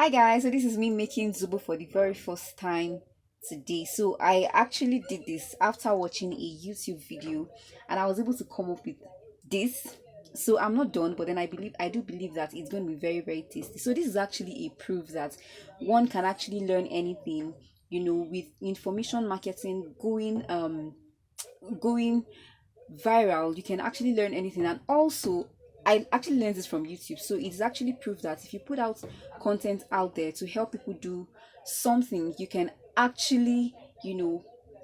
Hi guys, so this is me making Zobo for the very first time today. So I actually did this after watching a YouTube video and I was able to come up with this. So I'm not done, but then I do believe that it's going to be very tasty. So this is actually a proof that one can actually learn anything, with information marketing going viral. You can actually learn anything, and also I actually learned this from YouTube. So it's actually proof that if you put out content out there to help people do something, you can actually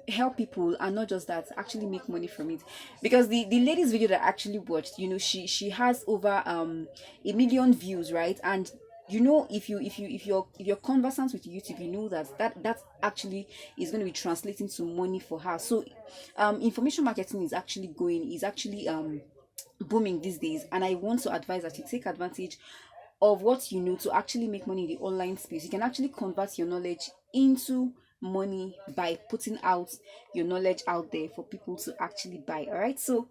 help people, and not just that, actually make money from it. Because the lady's video that I actually watched, she has over 1 million views, right? And if you're conversant with YouTube, you know that actually is going to be translating to money for her. So information marketing is actually booming these days, and I want to advise that you take advantage of what you know to actually make money in the online space. You can actually convert your knowledge into money by putting out your knowledge out there for people to actually buy. All right, so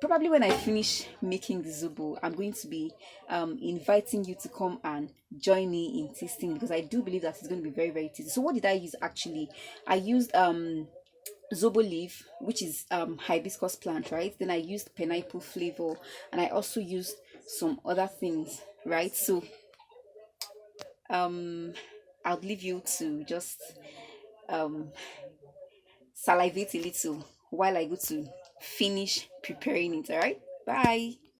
probably when I finish making the Zobo, I'm going to be inviting you to come and join me in tasting, because I do believe that it's going to be very tasty. So what did I use actually? I used Zobo leaf, which is hibiscus plant, right? Then I used pineapple flavor, and I also used some other things, right? So um I'll leave you to just um salivate a little while I go to finish preparing it. All right, bye.